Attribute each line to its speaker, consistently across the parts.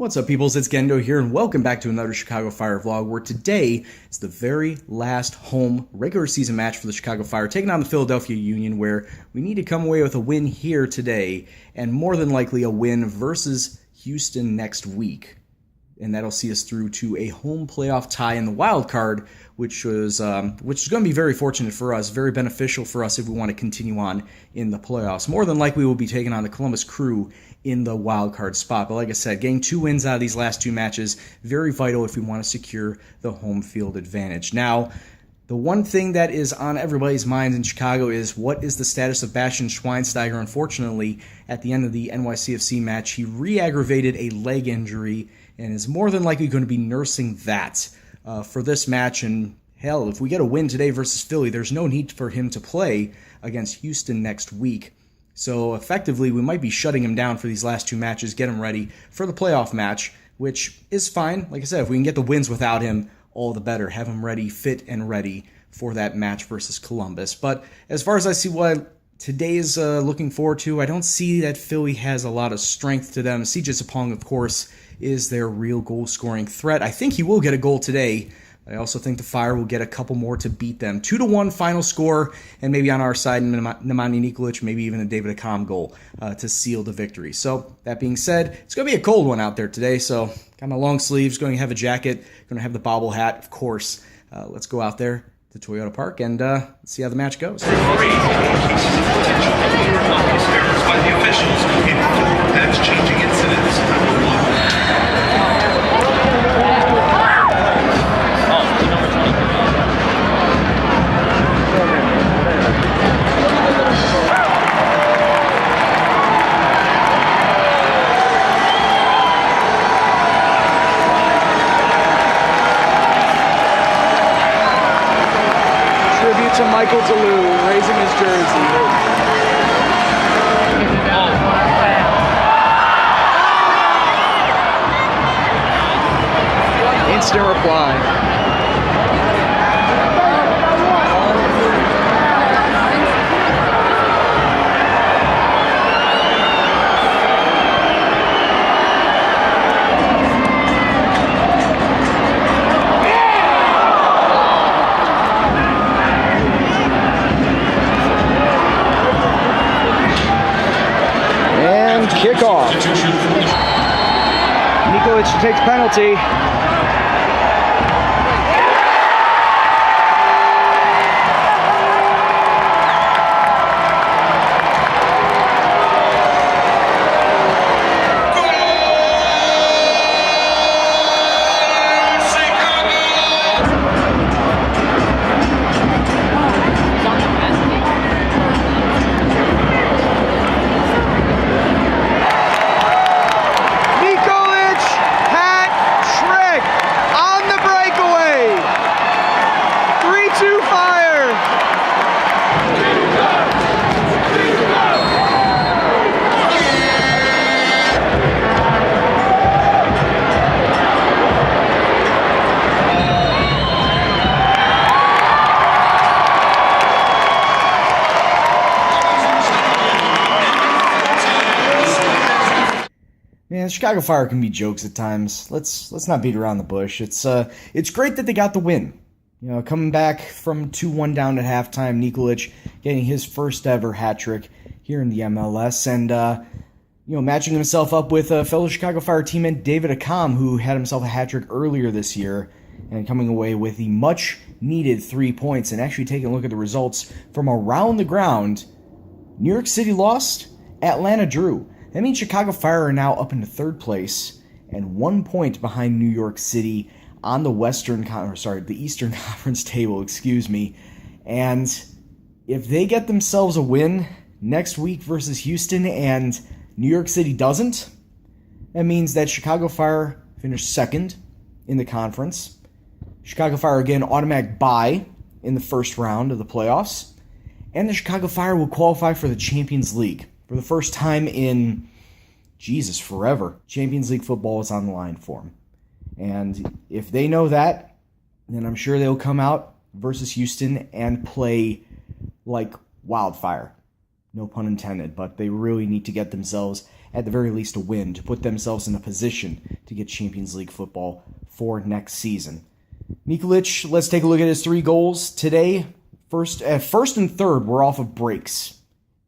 Speaker 1: What's up, peoples? It's Gendo here, and welcome back to another Chicago Fire vlog, where today is the very last home regular season match for the Chicago Fire, taking on the Philadelphia Union, where we need to come away with a win here today, and more than likely a win versus Houston next week. And that'll see us through to a home playoff tie in the wild card, which is going to be very fortunate for us, very beneficial for us if we want to continue on in the playoffs. More than likely, we'll be taking on the Columbus Crew in the wild card spot. But like I said, getting 2 wins out of these last 2 matches, very vital if we want to secure the home field advantage. Now, the one thing that is on everybody's minds in Chicago is, what is the status of Bastian Schweinsteiger? Unfortunately, at the end of the NYCFC match, he re-aggravated a leg injury and is more than likely going to be nursing that for this match. And hell, if we get a win today versus Philly, there's no need for him to play against Houston next week. So effectively, we might be shutting him down for these last 2 matches, get him ready for the playoff match, which is fine. Like I said, if we can get the wins without him, all the better. Have him ready, fit and ready for that match versus Columbus. But as far as I see what today is looking forward to, I don't see that Philly has a lot of strength to them. CJ Sapong, of course, is their real goal-scoring threat. I think he will get a goal today. I also think the Fire will get a couple more to beat them. 2-1 final score, and maybe on our side, Nemanja Nikolic, maybe even a David Accam goal to seal the victory. So that being said, it's going to be a cold one out there today. So got my long sleeves, going to have a jacket, going to have the bobble hat, of course. Let's go out there to Toyota Park and see how the match goes.
Speaker 2: By the officials in 4 match-changing incidents.
Speaker 3: To Michael DeLue, raising his jersey. Instant reply. Kickoff. Nikolic takes penalty. Man, the Chicago Fire can be jokes at times. Let's not beat around the bush. It's great that they got the win. You know, coming back from 2-1 down at halftime, Nikolic getting his first ever hat trick here in the MLS, and matching himself up with a fellow Chicago Fire teammate David Accam, who had himself a hat trick earlier this year, and coming away with the much needed 3 points. And actually taking a look at the results from around the ground, New York City lost, Atlanta drew. That means Chicago Fire are now up into 3rd place and 1 point behind New York City on the the Eastern Conference table, And if they get themselves a win next week versus Houston and New York City doesn't, that means that Chicago Fire finished 2nd in the conference. Chicago Fire again automatic bye in the first round of the playoffs. And the Chicago Fire will qualify for the Champions League. For the first time in, forever, Champions League football is on the line for them. And if they know that, then I'm sure they'll come out versus Houston and play like wildfire. No pun intended, but they really need to get themselves at the very least a win to put themselves in a position to get Champions League football for next season. Nikolic, let's take a look at his 3 goals today. First and third were off of breaks,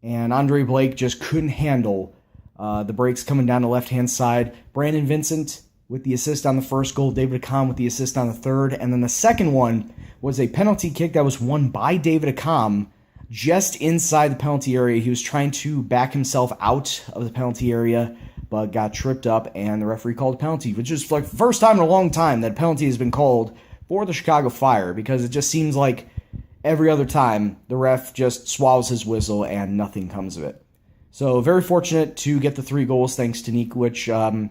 Speaker 3: and Andre Blake just couldn't handle the breaks coming down the left-hand side. Brandon Vincent with the assist on the first goal, David Accam with the assist on the third, and then the second one was a penalty kick that was won by David Accam just inside the penalty area. He was trying to back himself out of the penalty area, but got tripped up, and the referee called a penalty, which is like the first time in a long time that a penalty has been called for the Chicago Fire, because it just seems like every other time the ref just swallows his whistle and nothing comes of it. So very fortunate to get the 3 goals thanks to Nikolic.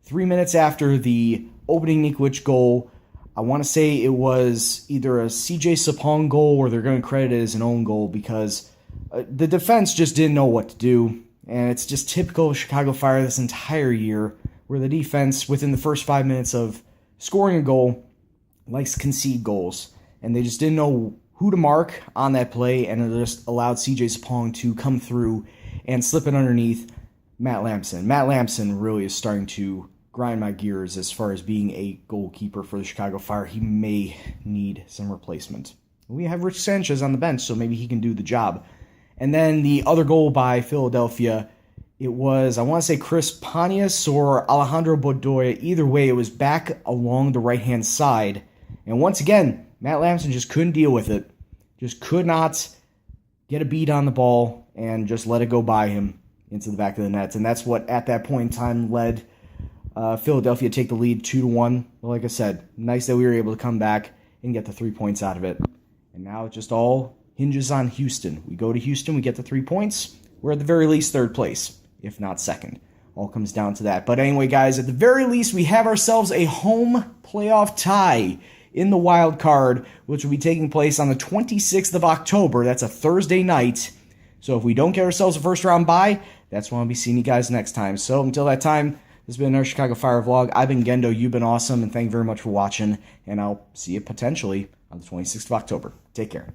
Speaker 3: 3 minutes after the opening Nikolic goal, I want to say it was either a CJ Sapong goal or they're going to credit it as an own goal, because the defense just didn't know what to do. And it's just typical of Chicago Fire this entire year, where the defense, within the first 5 minutes of scoring a goal, likes to concede goals. And they just didn't know who to mark on that play, and it just allowed CJ Sapong to come through and slip it underneath Matt Lampson. Matt Lampson really is starting to grind my gears as far as being a goalkeeper for the Chicago Fire. He may need some replacement. We have Rich Sanchez on the bench, so maybe he can do the job. And then the other goal by Philadelphia, it was, I want to say Chris Pontius or Alejandro Bodoya. Either way, it was back along the right-hand side. And once again, Matt Lampson just couldn't deal with it. Just could not get a beat on the ball and just let it go by him into the back of the net. And that's what, at that point in time, led Philadelphia take the lead 2-1. But like I said, nice that we were able to come back and get the 3 points out of it. And now it just all hinges on Houston. We go to Houston, we get the 3 points. We're at the very least third place, if not second. All comes down to that. But anyway, guys, at the very least, we have ourselves a home playoff tie in the wild card, which will be taking place on the 26th of October. That's a Thursday night. So if we don't get ourselves a first round bye, that's when I'll be seeing you guys next time. So until that time, this has been our Chicago Fire vlog. I've been Gendo. You've been awesome, and thank you very much for watching. And I'll see you potentially on the 26th of October. Take care.